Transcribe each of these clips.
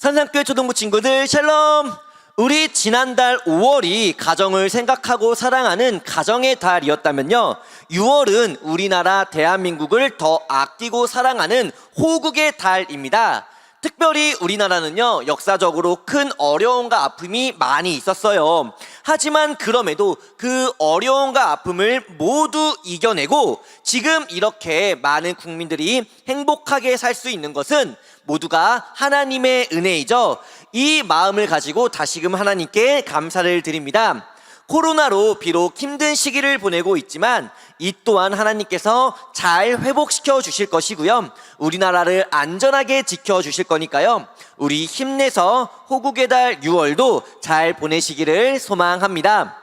한산교회 초등부 친구들 샬롬! 우리 지난달 5월이 가정을 생각하고 사랑하는 가정의 달이었다면요, 6월은 우리나라 대한민국을 더 아끼고 사랑하는 호국의 달입니다. 특별히 우리나라는요, 역사적으로 큰 어려움과 아픔이 많이 있었어요. 하지만 그럼에도 그 어려움과 아픔을 모두 이겨내고 지금 이렇게 많은 국민들이 행복하게 살 수 있는 것은 모두가 하나님의 은혜이죠. 이 마음을 가지고 다시금 하나님께 감사를 드립니다. 코로나로 비록 힘든 시기를 보내고 있지만 이 또한 하나님께서 잘 회복시켜 주실 것이고요, 우리나라를 안전하게 지켜 주실 거니까요, 우리 힘내서 호국의 달 6월도 잘 보내시기를 소망합니다.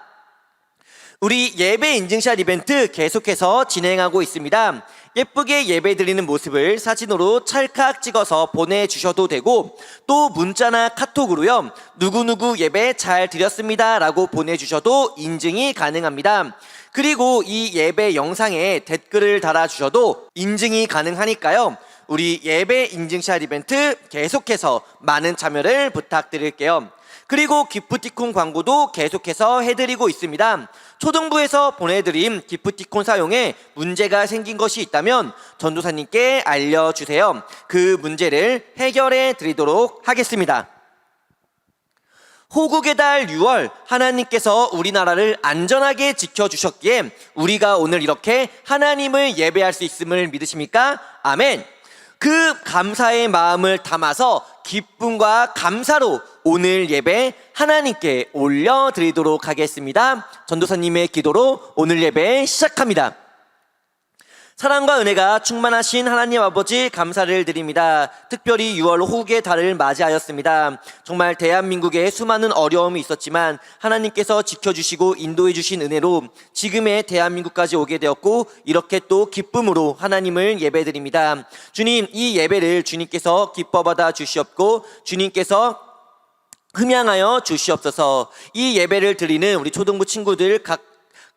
우리 예배 인증샷 이벤트 계속해서 진행하고 있습니다. 예쁘게 예배 드리는 모습을 사진으로 찰칵 찍어서 보내주셔도 되고, 또 문자나 카톡으로요, 누구누구 예배 잘 드렸습니다 라고 보내주셔도 인증이 가능합니다. 그리고 이 예배 영상에 댓글을 달아주셔도 인증이 가능하니까요, 우리 예배 인증샷 이벤트 계속해서 많은 참여를 부탁드릴게요. 그리고 기프티콘 광고도 계속해서 해드리고 있습니다. 초등부에서 보내드린 기프티콘 사용에 문제가 생긴 것이 있다면 전도사님께 알려주세요. 그 문제를 해결해 드리도록 하겠습니다. 호국의 달 6월, 하나님께서 우리나라를 안전하게 지켜주셨기에 우리가 오늘 이렇게 하나님을 예배할 수 있음을 믿으십니까? 아멘. 그 감사의 마음을 담아서 기쁨과 감사로 오늘 예배 하나님께 올려드리도록 하겠습니다. 전도사님의 기도로 오늘 예배 시작합니다. 사랑과 은혜가 충만하신 하나님 아버지, 감사를 드립니다. 특별히 6월 호국의 달을 맞이하였습니다. 정말 대한민국에 수많은 어려움이 있었지만 하나님께서 지켜주시고 인도해 주신 은혜로 지금의 대한민국까지 오게 되었고, 이렇게 또 기쁨으로 하나님을 예배드립니다. 주님, 이 예배를 주님께서 기뻐받아 주시옵고 주님께서 흠양하여 주시옵소서. 이 예배를 드리는 우리 초등부 친구들 각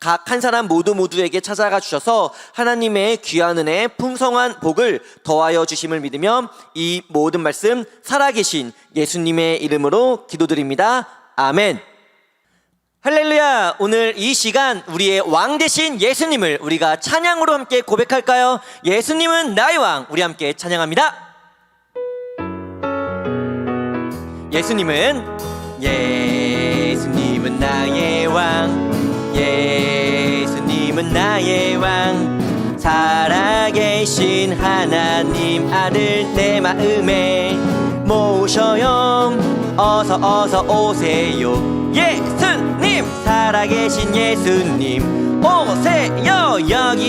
한 사람 모두에게 찾아가 주셔서 하나님의 귀한 은혜, 풍성한 복을 더하여 주심을 믿으며 이 모든 말씀 살아계신 예수님의 이름으로 기도드립니다. 아멘. 할렐루야. 오늘 이 시간 우리의 왕 되신 예수님을 우리가 찬양으로 함께 고백할까요? 예수님은 나의 왕. 우리 함께 찬양합니다. 예수님은 나의 왕, 예수님은 나의 왕, 살아계신 하나님 아들 내 마음에 모셔요. 어서 오세요. 예수님, 살아계신 예수님 오세요.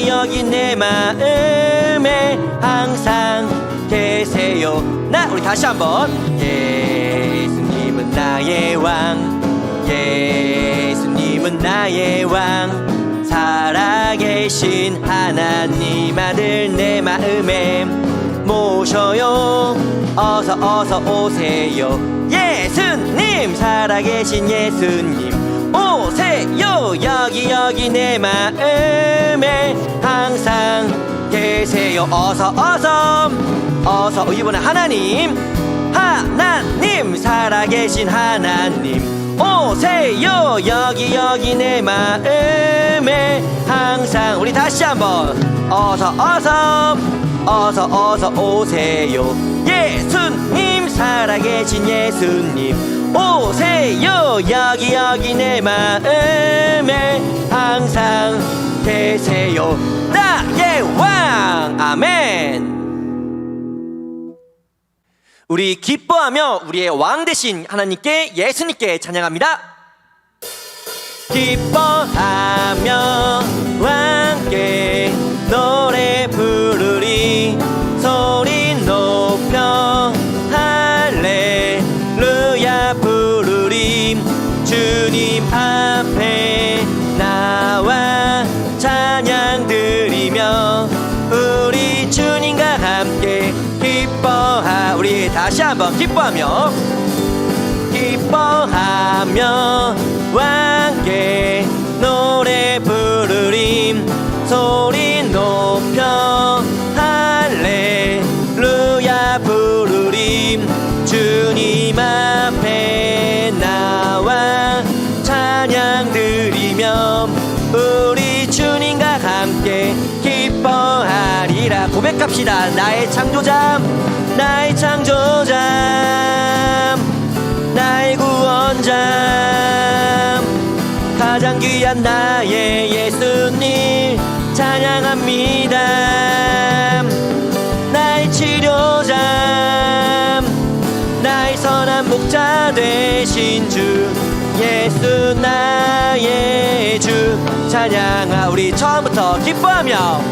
여기 내 마음에 항상 계세요. 우리 다시 한번. 예수님은 나의 왕, 예수님은 나의 왕, 살아계신 하나님 아들 내 마음에 모셔요. 어서 오세요. 예수님, 살아계신 예수님 오세요. 여기 내 마음에 항상 계세요. 어서 이번에 하나님, 살아계신 하나님 오세요. 여기 내 마음에 항상. 우리 다시 한번. 어서 오세요. 예수님, 살아계신 예수님 오세요. 여기 내 마음에 항상 계세요. 나의 왕. 아멘. 우리 기뻐하며 우리의 왕 되신 하나님께, 예수님께 찬양합니다. 기뻐하며 왕께 노래 부르리, 소리 높여 할렐루야 부르리, 주님 앞에 나와 찬양 드리며 우리 주님과 함께 우리 다시 한번. 기뻐하며 왕께 노래 부르림, 소리 높여 할렐루야 부르림, 주님 앞에 나와 찬양 드리며 우리 주님과 함께 기뻐하리라. 고백합시다. 나의 창조자, 나의 창조자, 나의 구원자, 가장 귀한 나의 예수님 찬양합니다. 나의 치료자, 나의 선한 목자 되신 주 예수 나의 주 찬양하. 우리 처음부터 기뻐하며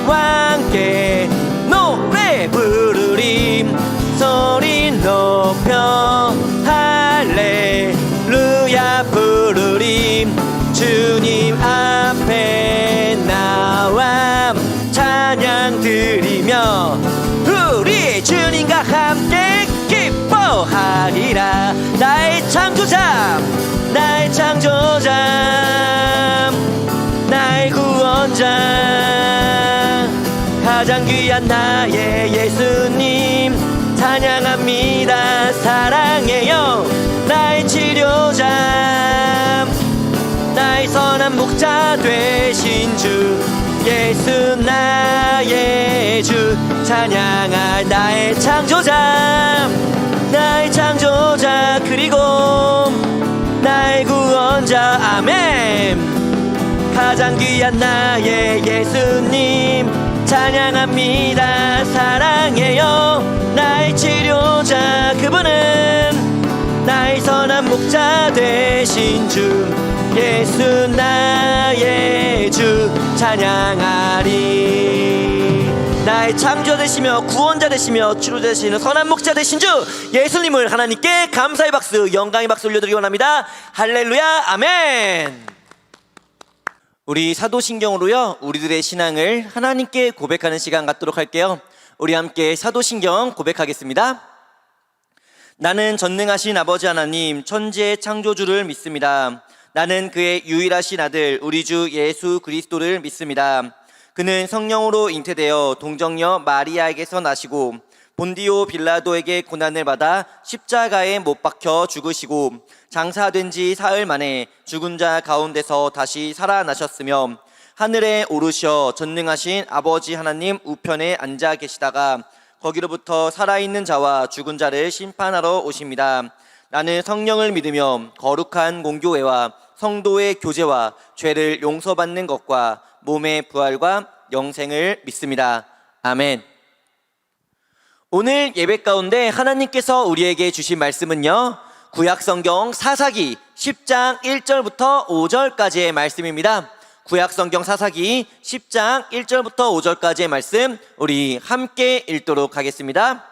함께 노래 부르림 소리 높여 할렐루야 부르림. 주님 앞에 나와 찬양 드리며 우리 주님과 함께 기뻐하리라. 나의 창조자, 나의 창조자, 나의 구원자, 가장 귀한 나의 예수님 찬양합니다. 사랑해요. 나의 치료자, 나의 선한 목자 되신 주 예수 나의 주 찬양할. 나의 창조자, 나의 창조자, 그리고 나의 구원자. 아멘. 가장 귀한 나의 예수님 찬양합니다. 사랑해요. 나의 치료자, 그분은 나의 선한 목자 되신 주 예수 나의 주 찬양하리. 나의 창조자 되시며 구원자 되시며 치료자 되시는 선한 목자 되신 주 예수님을 하나님께 감사의 박수, 영광의 박수 올려드리기 원합니다. 할렐루야. 아멘. 우리 사도신경으로요 우리들의 신앙을 하나님께 고백하는 시간 갖도록 할게요. 우리 함께 사도신경 고백하겠습니다. 나는 전능하신 아버지 하나님 천지의 창조주를 믿습니다. 나는 그의 유일하신 아들 우리 주 예수 그리스도를 믿습니다. 그는 성령으로 잉태되어 동정녀 마리아에게서 나시고 본디오 빌라도에게 고난을 받아 십자가에 못 박혀 죽으시고 장사된 지 사흘 만에 죽은 자 가운데서 다시 살아나셨으며 하늘에 오르셔 전능하신 아버지 하나님 우편에 앉아 계시다가 거기로부터 살아있는 자와 죽은 자를 심판하러 오십니다. 나는 성령을 믿으며 거룩한 공교회와 성도의 교제와 죄를 용서받는 것과 몸의 부활과 영생을 믿습니다. 아멘. 오늘 예배 가운데 하나님께서 우리에게 주신 말씀은요 구약성경 사사기 10장 1절부터 5절까지의 말씀입니다. 구약성경 사사기 10장 1절부터 5절까지의 말씀 우리 함께 읽도록 하겠습니다.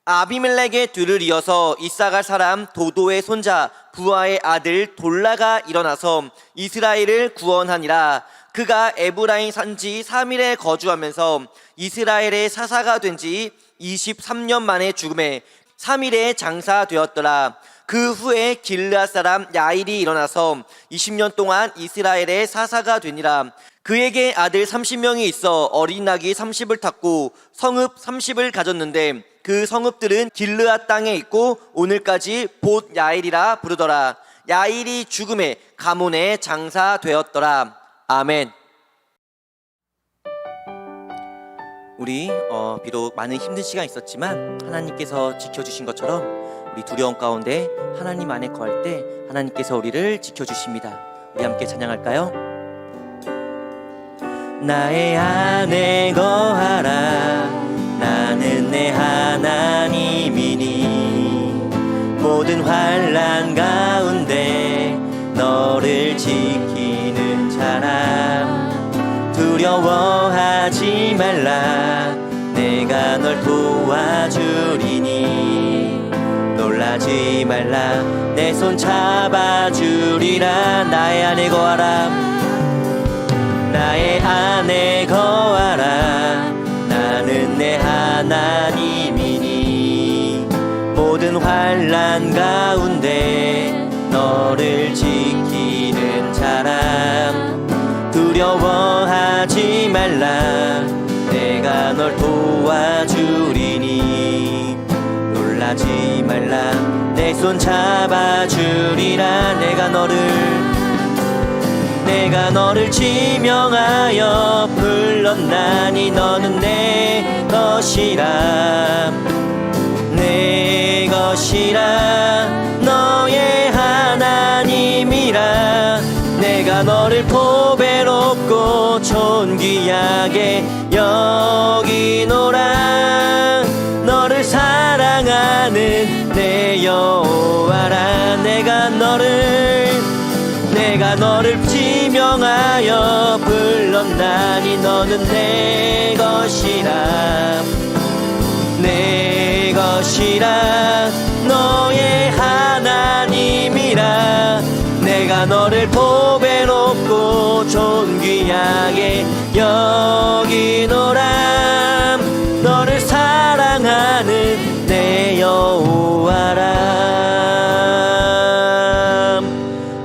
아비멜렉의 뒤를 이어서 이사갈 사람 도도의 손자 부하의 아들 돌라가 일어나서 이스라엘을 구원하니라. 그가 에브라임 산지 3일에 거주하면서 이스라엘의 사사가 된 지 23년 만에 죽음에 3일에 장사되었더라. 그 후에 길르앗 사람 야일이 일어나서 20년 동안 이스라엘의 사사가 되니라. 그에게 아들 30명이 있어 어린 낙이 30을 탔고 성읍 30을 가졌는데 그 성읍들은 길르앗 땅에 있고 오늘까지 봇 야일이라 부르더라. 야일이 죽음에 가문에 장사되었더라. 아멘. 우리 비록 많은 힘든 시간이 있었지만 하나님께서 지켜주신 것처럼 우리 두려움 가운데 하나님 안에 거할 때 하나님께서 우리를 지켜주십니다. 우리 함께 찬양할까요? 나의 안에 거하라. 나는 내 하나님이니 모든 환난 가운데 너를 지키는 사람 두려워하지 말라. 내가 널 도와주리니 놀라지 말라. 내 손 잡아주리라. 나의 안에 거하라. 나의 안에 거하라. 나는 내 하나님이니 모든 환난 가운데 너를 지키는 사람 두려워하지 말라. 내가 내가 널 도와주리니 놀라지 말라 내 손 잡아주리라 내가 너를 지명하여 불렀나니 너는 내 것이라 너의 하나님이라 내가 너를 보배롭고 존귀하게 여기노라 너를 사랑하는 내 여호와라 내가 너를 지명하여 불렀나니 너는 내 것이라 너의 하나님이라 내가 너를 보배롭고 존귀하게 여기노라 너를 사랑하는 내 여호와라.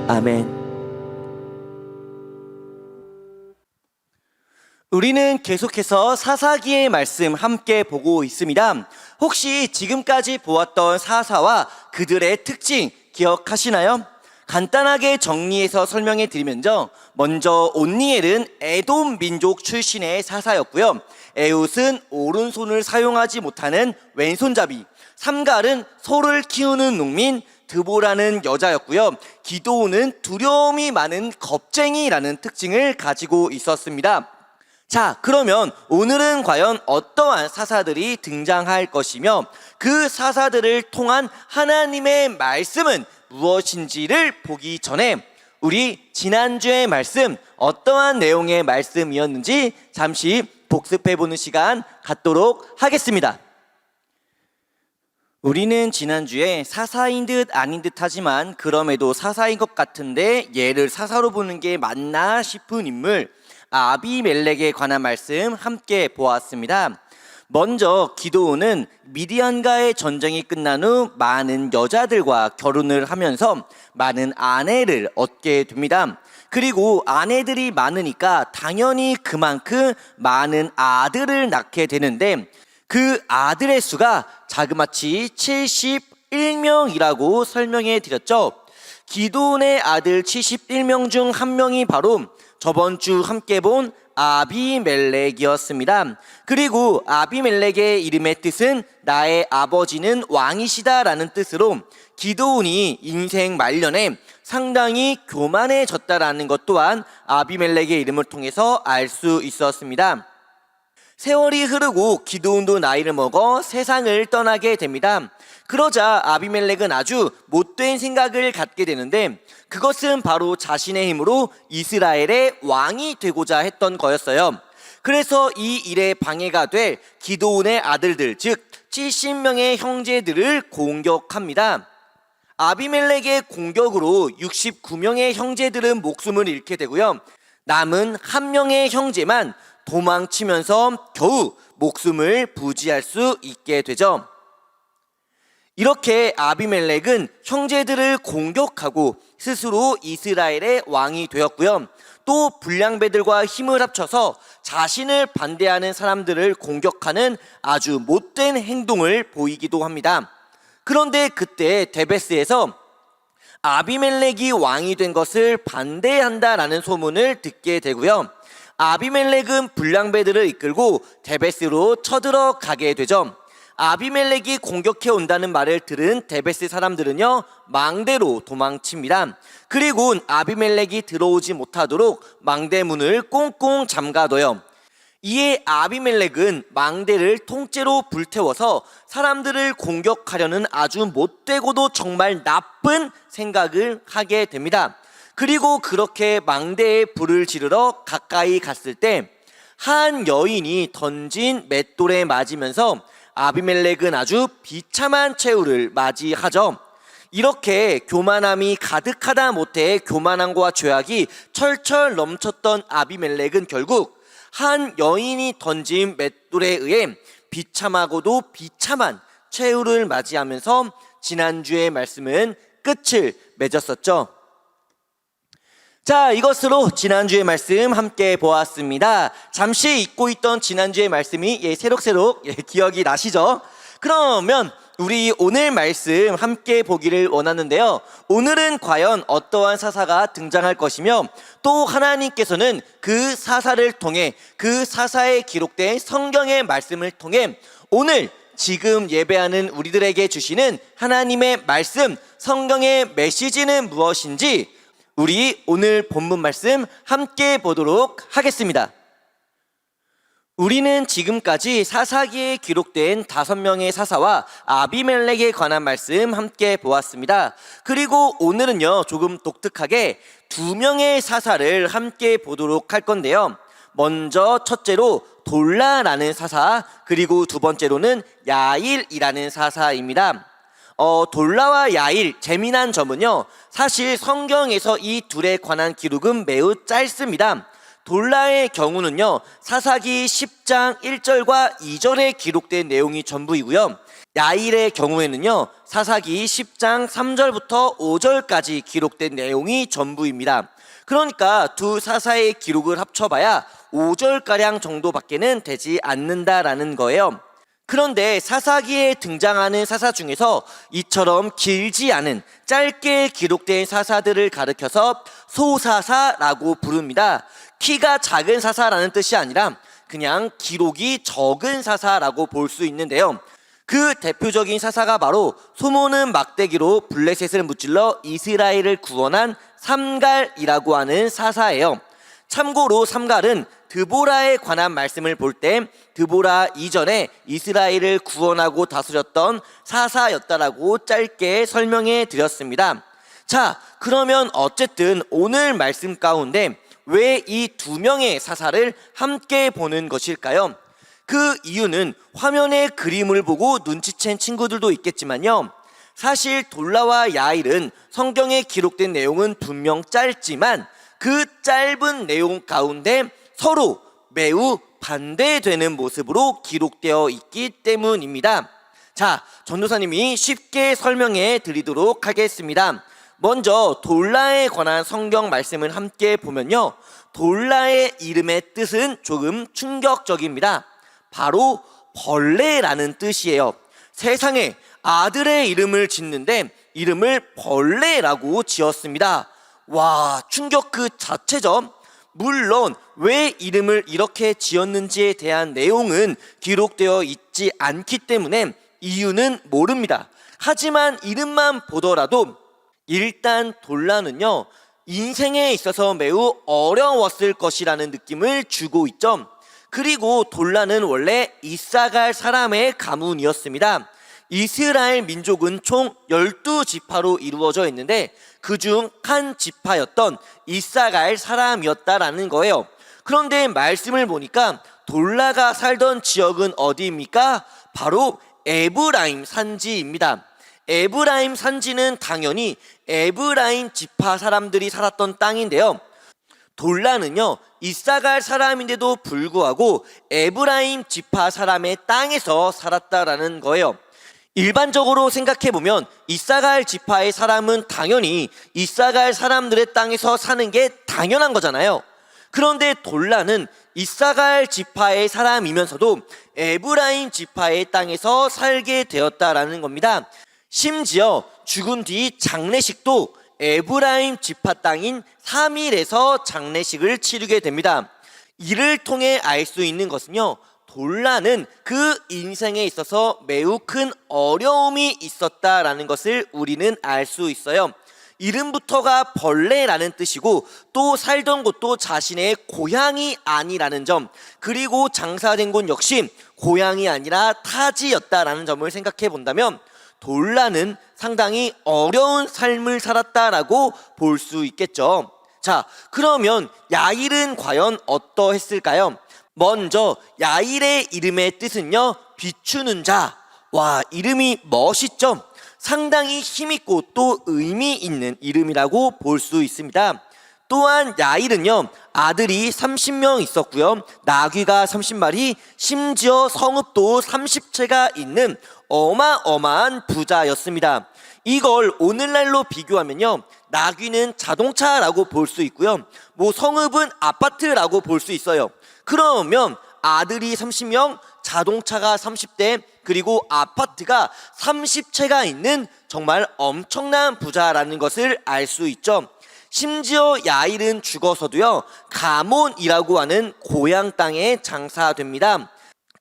아멘. 우리는 계속해서 사사기의 말씀 함께 보고 있습니다. 혹시 지금까지 보았던 사사와 그들의 특징 기억하시나요? 간단하게 정리해서 설명해 드리면요, 먼저 온니엘은 에돔 민족 출신의 사사였고요, 에웃은 오른손을 사용하지 못하는 왼손잡이, 삼갈은 소를 키우는 농민, 드보라는 여자였고요, 기드온은 두려움이 많은 겁쟁이라는 특징을 가지고 있었습니다. 자, 그러면 오늘은 과연 어떠한 사사들이 등장할 것이며 그 사사들을 통한 하나님의 말씀은 무엇인지를 보기 전에 우리 지난주의 말씀 어떠한 내용의 말씀이었는지 잠시 복습해보는 시간 갖도록 하겠습니다. 우리는 지난주에 사사인 듯 아닌 듯 하지만 그럼에도 사사인 것 같은데 얘를 사사로 보는 게 맞나 싶은 인물 아비멜렉에 관한 말씀 함께 보았습니다. 먼저 기드온은 미디안과의 전쟁이 끝난 후 많은 여자들과 결혼을 하면서 많은 아내를 얻게 됩니다. 그리고 아내들이 많으니까 당연히 그만큼 많은 아들을 낳게 되는데 그 아들의 수가 자그마치 71명이라고 설명해 드렸죠. 기드온의 아들 71명 중 한 명이 바로 저번 주 함께 본 아비멜렉이었습니다. 그리고 아비멜렉의 이름의 뜻은 나의 아버지는 왕이시다 라는 뜻으로 기드온이 인생 말년에 상당히 교만해졌다라는 것 또한 아비멜렉의 이름을 통해서 알 수 있었습니다. 세월이 흐르고 기드온도 나이를 먹어 세상을 떠나게 됩니다. 그러자 아비멜렉은 아주 못된 생각을 갖게 되는데 그것은 바로 자신의 힘으로 이스라엘의 왕이 되고자 했던 거였어요. 그래서 이 일에 방해가 될 기드온의 아들들, 즉 70명의 형제들을 공격합니다. 아비멜렉의 공격으로 69명의 형제들은 목숨을 잃게 되고요, 남은 한 명의 형제만 도망치면서 겨우 목숨을 부지할 수 있게 되죠. 이렇게 아비멜렉은 형제들을 공격하고 스스로 이스라엘의 왕이 되었고요, 또 불량배들과 힘을 합쳐서 자신을 반대하는 사람들을 공격하는 아주 못된 행동을 보이기도 합니다. 그런데 그때 데베스에서 아비멜렉이 왕이 된 것을 반대한다라는 소문을 듣게 되고요, 아비멜렉은 불량배들을 이끌고 데베스로 쳐들어가게 되죠. 아비멜렉이 공격해 온다는 말을 들은 데베스 사람들은요, 망대로 도망칩니다. 그리고 아비멜렉이 들어오지 못하도록 망대문을 꽁꽁 잠가둬요. 이에 아비멜렉은 망대를 통째로 불태워서 사람들을 공격하려는 아주 못되고도 정말 나쁜 생각을 하게 됩니다. 그리고 그렇게 망대에 불을 지르러 가까이 갔을 때 한 여인이 던진 맷돌에 맞으면서 아비멜렉은 아주 비참한 최후를 맞이하죠. 이렇게 교만함이 가득하다 못해 교만함과 죄악이 철철 넘쳤던 아비멜렉은 결국 한 여인이 던진 맷돌에 의해 비참하고도 비참한 최후를 맞이하면서 지난주의 말씀은 끝을 맺었었죠. 자, 이것으로 지난주의 말씀 함께 보았습니다. 잠시 잊고 있던 지난주의 말씀이 새록새록 기억이 나시죠? 그러면 우리 오늘 말씀 함께 보기를 원하는데요. 오늘은 과연 어떠한 사사가 등장할 것이며 또 하나님께서는 그 사사를 통해 그 사사에 기록된 성경의 말씀을 통해 오늘 지금 예배하는 우리들에게 주시는 하나님의 말씀, 성경의 메시지는 무엇인지 우리 오늘 본문 말씀 함께 보도록 하겠습니다. 우리는 지금까지 사사기에 기록된 5명의 사사와 아비멜렉에 관한 말씀 함께 보았습니다. 그리고 오늘은요, 조금 독특하게 2명의 사사를 함께 보도록 할 건데요. 먼저 첫째로 돌라라는 사사, 그리고 두 번째로는 야일이라는 사사입니다. 돌라와 야일, 재미난 점은요, 사실 성경에서 이 둘에 관한 기록은 매우 짧습니다. 돌라의 경우는요, 사사기 10장 1절과 2절에 기록된 내용이 전부이고요. 야일의 경우에는요, 사사기 10장 3절부터 5절까지 기록된 내용이 전부입니다. 그러니까 두 사사의 기록을 합쳐봐야 5절가량 정도밖에는 되지 않는다라는 거예요. 그런데 사사기에 등장하는 사사 중에서 이처럼 길지 않은 짧게 기록된 사사들을 가리켜서 소사사라고 부릅니다. 키가 작은 사사라는 뜻이 아니라 그냥 기록이 적은 사사라고 볼 수 있는데요. 그 대표적인 사사가 바로 소모는 막대기로 블레셋을 무찔러 이스라엘을 구원한 삼갈이라고 하는 사사예요. 참고로 삼갈은 드보라에 관한 말씀을 볼 때 드보라 이전에 이스라엘을 구원하고 다스렸던 사사였다라고 짧게 설명해 드렸습니다. 자, 그러면 어쨌든 오늘 말씀 가운데 왜 이 2명의 사사를 함께 보는 것일까요? 그 이유는 화면의 그림을 보고 눈치챈 친구들도 있겠지만요, 사실 돌라와 야일은 성경에 기록된 내용은 분명 짧지만 그 짧은 내용 가운데 서로 매우 반대되는 모습으로 기록되어 있기 때문입니다. 자, 전도사님이 쉽게 설명해 드리도록 하겠습니다. 먼저 돌라에 관한 성경 말씀을 함께 보면요, 돌라의 이름의 뜻은 조금 충격적입니다. 바로 벌레라는 뜻이에요. 세상에 아들의 이름을 짓는데 이름을 벌레라고 지었습니다. 와, 충격 그 자체죠. 물론 왜 이름을 이렇게 지었는지에 대한 내용은 기록되어 있지 않기 때문에 이유는 모릅니다. 하지만 이름만 보더라도 일단 돌라는요, 인생에 있어서 매우 어려웠을 것이라는 느낌을 주고 있죠. 그리고 돌라는 원래 이사갈 사람의 가문이었습니다. 이스라엘 민족은 총 12지파로 이루어져 있는데 그중 한 지파였던 이사갈 사람이었다라는 거예요. 그런데 말씀을 보니까 돌라가 살던 지역은 어디입니까? 바로 에브라임 산지입니다. 에브라임 산지는 당연히 에브라임 지파 사람들이 살았던 땅인데요, 돌라는요, 이사갈 사람인데도 불구하고 에브라임 지파 사람의 땅에서 살았다라는 거예요. 일반적으로 생각해보면 이사갈 지파의 사람은 당연히 이사갈 사람들의 땅에서 사는 게 당연한 거잖아요. 그런데 돌라는 이사갈 지파의 사람이면서도 에브라임 지파의 땅에서 살게 되었다라는 겁니다. 심지어 죽은 뒤 장례식도 에브라임 지파 땅인 3일에서 장례식을 치르게 됩니다. 이를 통해 알 수 있는 것은요, 돌라는 그 인생에 있어서 매우 큰 어려움이 있었다라는 것을 우리는 알 수 있어요. 이름부터가 벌레라는 뜻이고 또 살던 곳도 자신의 고향이 아니라는 점, 그리고 장사된 곳 역시 고향이 아니라 타지였다라는 점을 생각해 본다면 돌라는 상당히 어려운 삶을 살았다라고 볼 수 있겠죠. 자, 그러면 야일은 과연 어떠했을까요? 먼저 야일의 이름의 뜻은요, 비추는 자. 와, 이름이 멋있죠? 상당히 힘있고 또 의미 있는 이름이라고 볼 수 있습니다. 또한 야일은요, 아들이 30명 있었고요, 나귀가 30마리, 심지어 성읍도 30채가 있는 어마어마한 부자였습니다. 이걸 오늘날로 비교하면요, 나귀는 자동차라고 볼 수 있고요, 성읍은 아파트라고 볼 수 있어요. 그러면 아들이 30명, 자동차가 30대, 그리고 아파트가 30채가 있는 정말 엄청난 부자라는 것을 알 수 있죠. 심지어 야일은 죽어서도요, 가몬이라고 하는 고향 땅에 장사됩니다.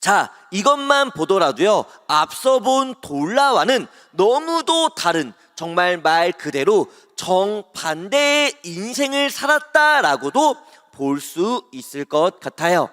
자, 이것만 보더라도요, 앞서 본 돌라와는 너무도 다른, 정말 말 그대로 정반대의 인생을 살았다라고도 볼 수 있을 것 같아요.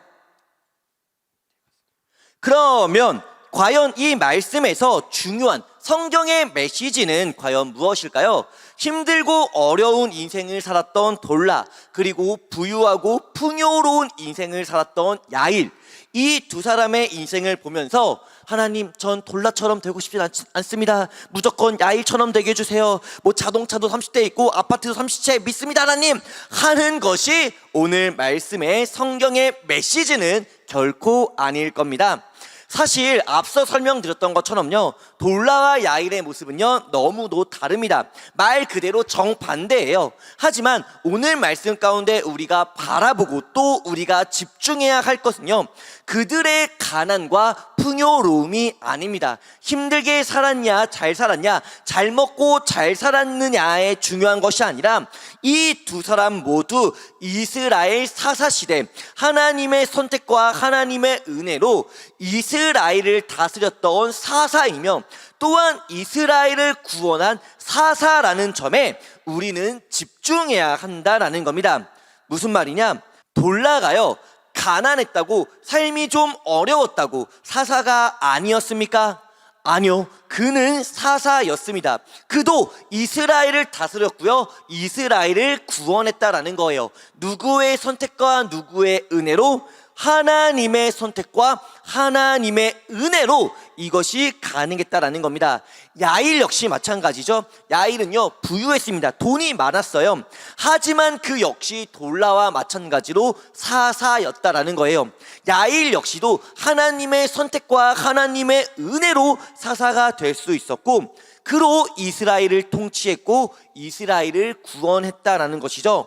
그러면 과연 이 말씀에서 중요한 성경의 메시지는 과연 무엇일까요? 힘들고 어려운 인생을 살았던 돌라, 그리고 부유하고 풍요로운 인생을 살았던 야일, 이 두 사람의 인생을 보면서 하나님, 전 돌라처럼 되고 싶지 않습니다. 무조건 야일처럼 되게 해주세요. 자동차도 30대 있고 아파트도 30채 믿습니다 하나님 하는 것이 오늘 말씀의 성경의 메시지는 결코 아닐 겁니다. 사실 앞서 설명드렸던 것처럼요, 돌라와 야일의 모습은요 너무도 다릅니다. 말 그대로 정반대예요. 하지만 오늘 말씀 가운데 우리가 바라보고 또 우리가 집중해야 할 것은요, 그들의 가난과 풍요로움이 아닙니다. 힘들게 살았냐 잘 살았냐, 잘 먹고 잘 살았느냐에 중요한 것이 아니라 이 두 사람 모두 이스라엘 사사시대 하나님의 선택과 하나님의 은혜로 이스라엘을 다스렸던 사사이며, 또한 이스라엘을 구원한 사사라는 점에 우리는 집중해야 한다라는 겁니다. 무슨 말이냐? 돌라가요, 가난했다고, 삶이 좀 어려웠다고 사사가 아니었습니까? 아니요, 그는 사사였습니다. 그도 이스라엘을 다스렸고요, 이스라엘을 구원했다라는 거예요. 누구의 선택과 누구의 은혜로? 하나님의 선택과 하나님의 은혜로 이것이 가능했다라는 겁니다. 야일 역시 마찬가지죠. 야일은요 부유했습니다. 돈이 많았어요. 하지만 그 역시 돌라와 마찬가지로 사사였다라는 거예요. 야일 역시도 하나님의 선택과 하나님의 은혜로 사사가 될 수 있었고, 그로 이스라엘을 통치했고 이스라엘을 구원했다라는 것이죠.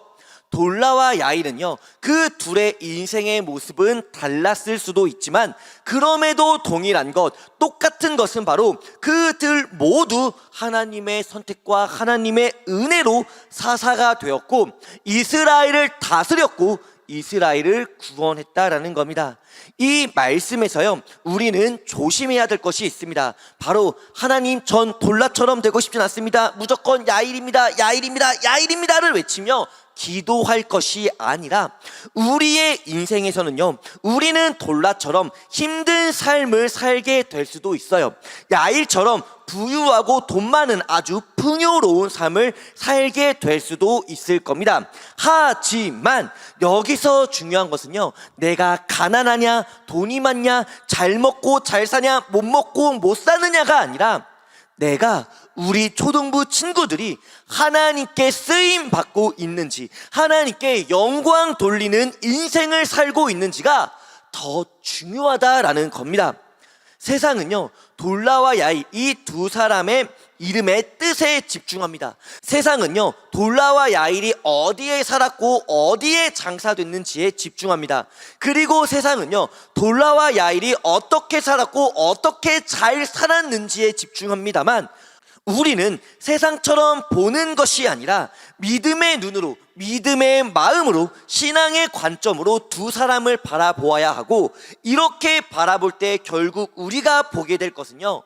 돌라와 야일은요, 그 둘의 인생의 모습은 달랐을 수도 있지만 그럼에도 동일한 것, 똑같은 것은 바로 그들 모두 하나님의 선택과 하나님의 은혜로 사사가 되었고 이스라엘을 다스렸고 이스라엘을 구원했다라는 겁니다. 이 말씀에서요, 우리는 조심해야 될 것이 있습니다. 바로 하나님, 전 돌라처럼 되고 싶진 않습니다. 무조건 야일입니다, 야일입니다, 야일입니다를 외치며 기도할 것이 아니라, 우리의 인생에서는요, 우리는 돌라처럼 힘든 삶을 살게 될 수도 있어요. 야일처럼 부유하고 돈 많은 아주 풍요로운 삶을 살게 될 수도 있을 겁니다. 하지만 여기서 중요한 것은요, 내가 가난하냐 돈이 많냐, 잘 먹고 잘 사냐 못 먹고 못 사느냐가 아니라, 내가 우리 초등부 친구들이 하나님께 쓰임 받고 있는지, 하나님께 영광 돌리는 인생을 살고 있는지가 더 중요하다라는 겁니다. 세상은요, 돌라와 야일, 이 두 사람의 이름의 뜻에 집중합니다. 세상은요, 돌라와 야일이 어디에 살았고 어디에 장사됐는지에 집중합니다. 그리고 세상은요, 돌라와 야일이 어떻게 살았고 어떻게 잘 살았는지에 집중합니다만, 우리는 세상처럼 보는 것이 아니라 믿음의 눈으로, 믿음의 마음으로, 신앙의 관점으로 두 사람을 바라보아야 하고, 이렇게 바라볼 때 결국 우리가 보게 될 것은요,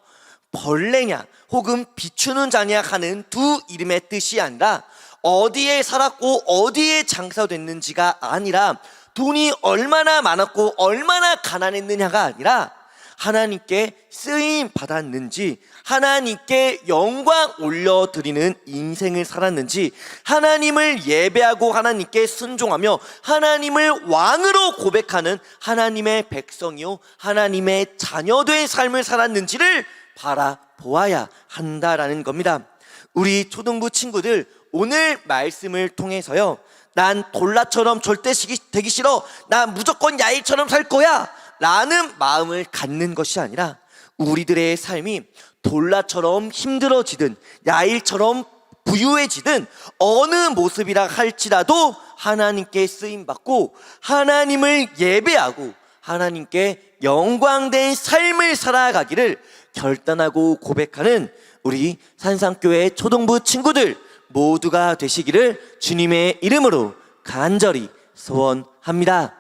벌레냐 혹은 비추는 자냐 하는 두 이름의 뜻이 아니라, 어디에 살았고 어디에 장사됐는지가 아니라, 돈이 얼마나 많았고 얼마나 가난했느냐가 아니라, 하나님께 쓰임 받았는지, 하나님께 영광 올려드리는 인생을 살았는지, 하나님을 예배하고 하나님께 순종하며 하나님을 왕으로 고백하는 하나님의 백성이요 하나님의 자녀된 삶을 살았는지를 바라보아야 한다라는 겁니다. 우리 초등부 친구들, 오늘 말씀을 통해서요, 난 돌라처럼 절대 되기 싫어, 나 무조건 야일처럼 살 거야 라는 마음을 갖는 것이 아니라, 우리들의 삶이 돌라처럼 힘들어지든 야일처럼 부유해지든 어느 모습이라 할지라도 하나님께 쓰임받고 하나님을 예배하고 하나님께 영광된 삶을 살아가기를 결단하고 고백하는 우리 산상교회 초등부 친구들 모두가 되시기를 주님의 이름으로 간절히 소원합니다.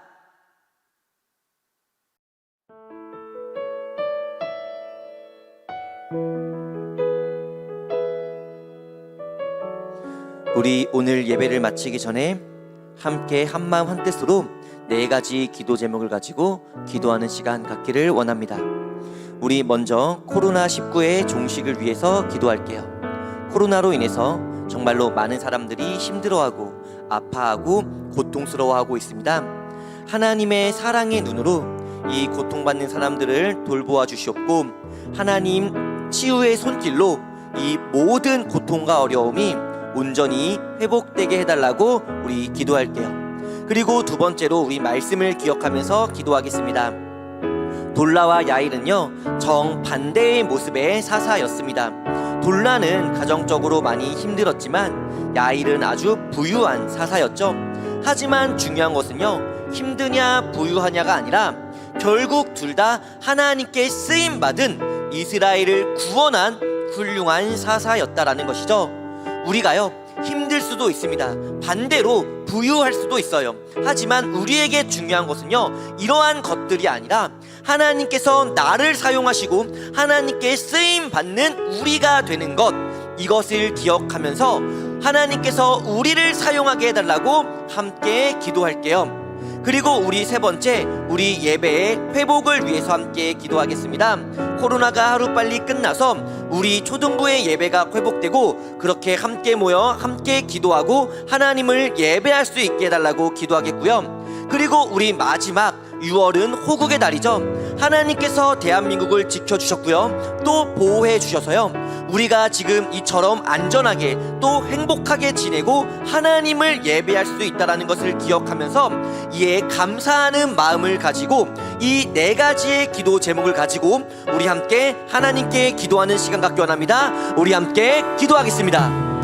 우리 오늘 예배를 마치기 전에 함께 한마음 한뜻으로 4가지 기도 제목을 가지고 기도하는 시간 갖기를 원합니다. 우리 먼저 코로나19의 종식을 위해서 기도할게요. 코로나로 인해서 정말로 많은 사람들이 힘들어하고 아파하고 고통스러워하고 있습니다. 하나님의 사랑의 눈으로 이 고통받는 사람들을 돌보아 주시옵고 하나님 치유의 손길로 이 모든 고통과 어려움이 온전히 회복되게 해달라고 우리 기도할게요. 그리고 2번째로 우리 말씀을 기억하면서 기도하겠습니다. 돌라와 야일은요 정반대의 모습의 사사였습니다. 돌라는 가정적으로 많이 힘들었지만 야일은 아주 부유한 사사였죠. 하지만 중요한 것은요 힘드냐 부유하냐가 아니라 결국 둘 다 하나님께 쓰임받은 이스라엘을 구원한 훌륭한 사사였다라는 것이죠. 우리가요 힘들 수도 있습니다. 반대로 부유할 수도 있어요. 하지만 우리에게 중요한 것은요 이러한 것들이 아니라 하나님께서 나를 사용하시고 하나님께 쓰임받는 우리가 되는 것, 이것을 기억하면서 하나님께서 우리를 사용하게 해달라고 함께 기도할게요. 그리고 우리 3번째, 우리 예배의 회복을 위해서 함께 기도하겠습니다. 코로나가 하루빨리 끝나서 우리 초등부의 예배가 회복되고 그렇게 함께 모여 함께 기도하고 하나님을 예배할 수 있게 해달라고 기도하겠고요. 그리고 우리 마지막 6월은 호국의 달이죠. 하나님께서 대한민국을 지켜주셨고요 또 보호해 주셔서요 우리가 지금 이처럼 안전하게 또 행복하게 지내고 하나님을 예배할 수 있다는 것을 기억하면서 이에 감사하는 마음을 가지고 이 4가지의 기도 제목을 가지고 우리 함께 하나님께 기도하는 시간 갖기 원합니다. 우리 함께 기도하겠습니다.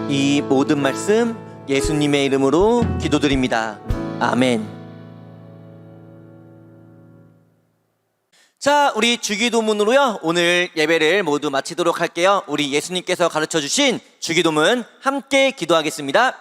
이 모든 말씀 예수님의 이름으로 기도드립니다. 아멘. 자, 우리 주기도문으로요 오늘 예배를 모두 마치도록 할게요. 우리 예수님께서 가르쳐주신 주기도문 함께 기도하겠습니다.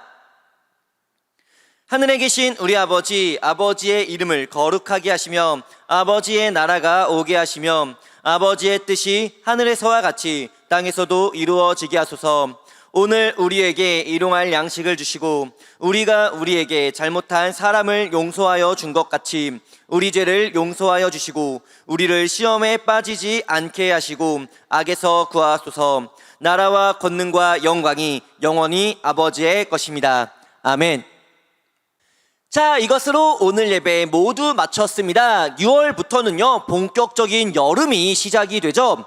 하늘에 계신 우리 아버지, 아버지의 이름을 거룩하게 하시며 아버지의 나라가 오게 하시며 아버지의 뜻이 하늘에서와 같이 땅에서도 이루어지게 하소서. 오늘 우리에게 일용할 양식을 주시고 우리가 우리에게 잘못한 사람을 용서하여 준 것 같이 우리 죄를 용서하여 주시고 우리를 시험에 빠지지 않게 하시고 악에서 구하소서. 나라와 권능과 영광이 영원히 아버지의 것입니다. 아멘. 자, 이것으로 오늘 예배 모두 마쳤습니다. 6월부터는요 본격적인 여름이 시작이 되죠.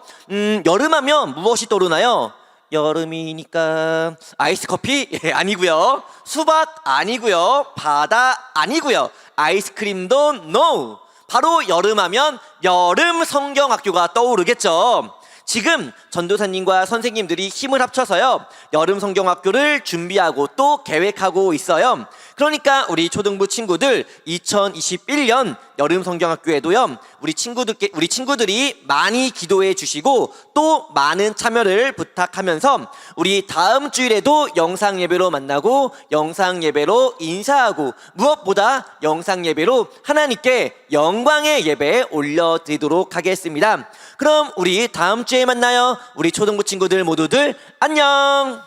여름하면 무엇이 떠오르나요? 여름이니까 아이스 커피? 예, 아니고요. 수박 아니고요. 바다 아니고요. 아이스크림도 NO. 바로 여름하면 여름 성경학교가 떠오르겠죠. 지금 전도사님과 선생님들이 힘을 합쳐서요 여름 성경학교를 준비하고 또 계획하고 있어요. 그러니까 우리 초등부 친구들 2021년 여름 성경학교에도요 우리 친구들이 많이 기도해 주시고 또 많은 참여를 부탁하면서 우리 다음 주일에도 영상 예배로 만나고 영상 예배로 인사하고 무엇보다 영상 예배로 하나님께 영광의 예배 올려드리도록 하겠습니다. 그럼 우리 다음 주에 만나요. 우리 초등부 친구들 모두들 안녕.